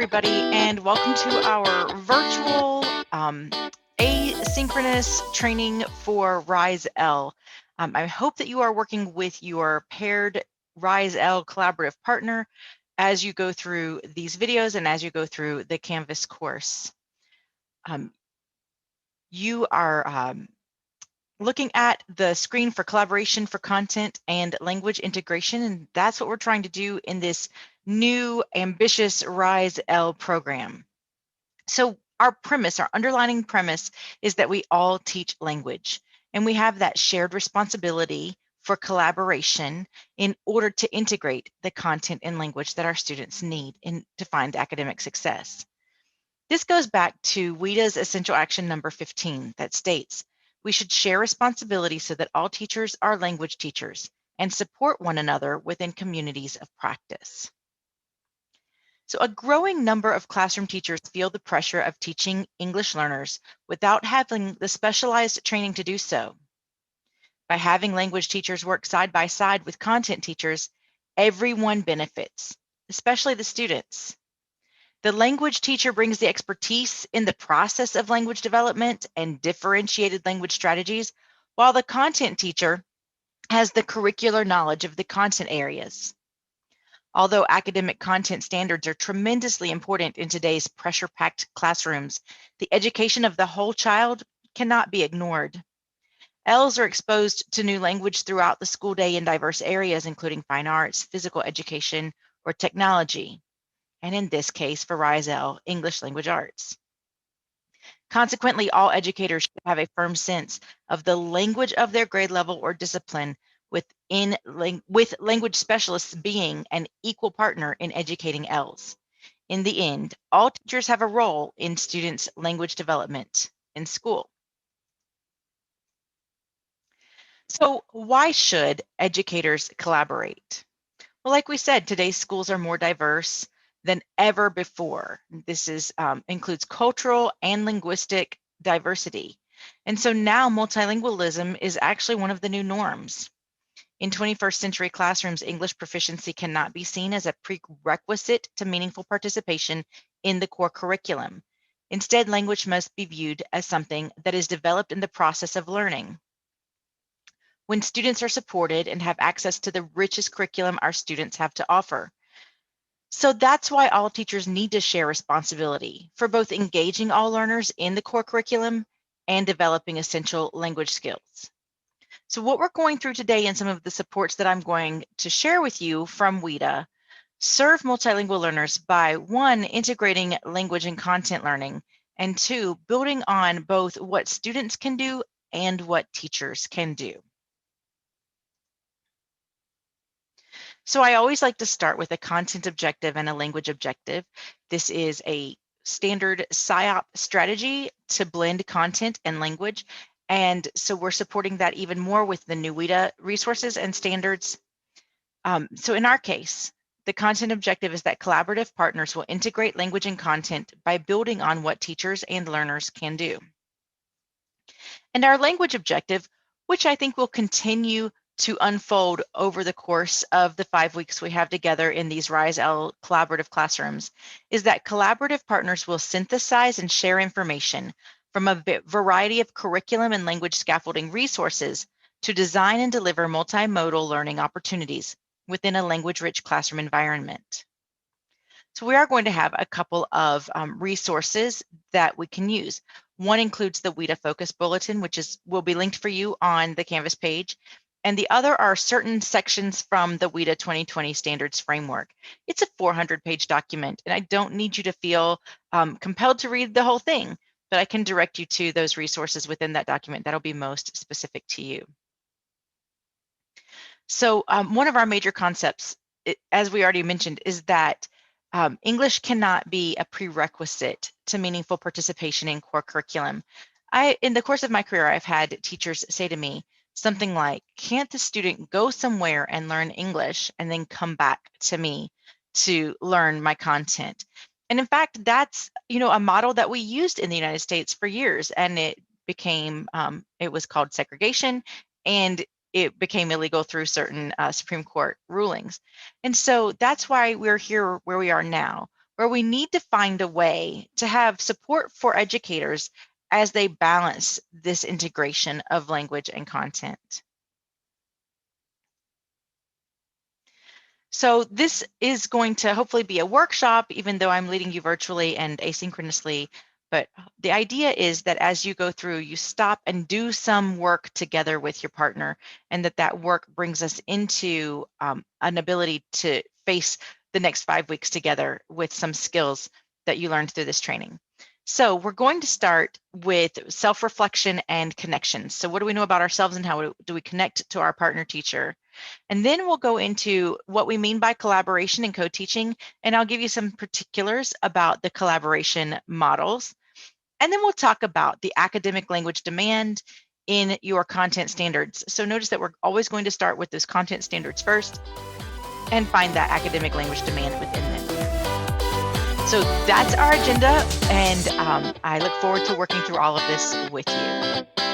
everybody, and welcome to our virtual asynchronous training for RISE-L. I hope that you are working with your paired RISE-L collaborative partner as you go through these videos and as you go through the Canvas course. You are looking at the screen for collaboration for content and language integration, and that's what we're trying to do in this new ambitious RISE-L program. So our underlying premise is that we all teach language, and we have that shared responsibility for collaboration in order to integrate the content and language that our students need to find academic success. This goes back to WIDA's essential action number 15 that states, we should share responsibility so that all teachers are language teachers and support one another within communities of practice. So a growing number of classroom teachers feel the pressure of teaching English learners without having the specialized training to do so. By having language teachers work side by side with content teachers, everyone benefits, especially the students. The language teacher brings the expertise in the process of language development and differentiated language strategies, while the content teacher has the curricular knowledge of the content areas. Although academic content standards are tremendously important in today's pressure-packed classrooms, the education of the whole child cannot be ignored. ELs are exposed to new language throughout the school day in diverse areas, including fine arts, physical education, or technology, and in this case, for RISE-L, English language arts. Consequently, all educators should have a firm sense of the language of their grade level or discipline, with language specialists being an equal partner in educating ELs. In the end, all teachers have a role in students' language development in school. So why should educators collaborate? Well, like we said, today's schools are more diverse than ever before. This includes cultural and linguistic diversity. And so now multilingualism is actually one of the new norms. In 21st century classrooms, English proficiency cannot be seen as a prerequisite to meaningful participation in the core curriculum. Instead, language must be viewed as something that is developed in the process of learning. When students are supported and have access to the richest curriculum our students have to offer. So that's why all teachers need to share responsibility for both engaging all learners in the core curriculum and developing essential language skills. So what we're going through today and some of the supports that I'm going to share with you from WIDA serve multilingual learners by, one, integrating language and content learning, and two, building on both what students can do and what teachers can do. So I always like to start with a content objective and a language objective. This is a standard SIOP strategy to blend content and language. And so we're supporting that even more with the new WIDA resources and standards. So in our case, the content objective is that collaborative partners will integrate language and content by building on what teachers and learners can do. And our language objective, which I think will continue to unfold over the course of the 5 weeks we have together in these RISE-L collaborative classrooms, is that collaborative partners will synthesize and share information from a variety of curriculum and language scaffolding resources to design and deliver multimodal learning opportunities within a language-rich classroom environment. So we are going to have a couple of resources that we can use. One includes the WIDA Focus Bulletin, which will be linked for you on the Canvas page. And the other are certain sections from the WIDA 2020 Standards Framework. It's a 400-page document, and I don't need you to feel compelled to read the whole thing, but I can direct you to those resources within that document that'll be most specific to you. So one of our major concepts, as we already mentioned, is that English cannot be a prerequisite to meaningful participation in core curriculum. In the course of my career, I've had teachers say to me something like, can't the student go somewhere and learn English and then come back to me to learn my content? And in fact, that's a model that we used in the United States for years, and it was called segregation, and it became illegal through certain Supreme Court rulings. And so that's why we're here where we are now. where we need to find a way to have support for educators as they balance this integration of language and content. So this is going to hopefully be a workshop, even though I'm leading you virtually and asynchronously. But the idea is that as you go through, you stop and do some work together with your partner, and that work brings us into an ability to face the next 5 weeks together with some skills that you learned through this training. So we're going to start with self-reflection and connections. So what do we know about ourselves and how do we connect to our partner teacher? And then we'll go into what we mean by collaboration and co-teaching, and I'll give you some particulars about the collaboration models. And then we'll talk about the academic language demand in your content standards. So notice that we're always going to start with those content standards first and find that academic language demand within them. So that's our agenda, and I look forward to working through all of this with you.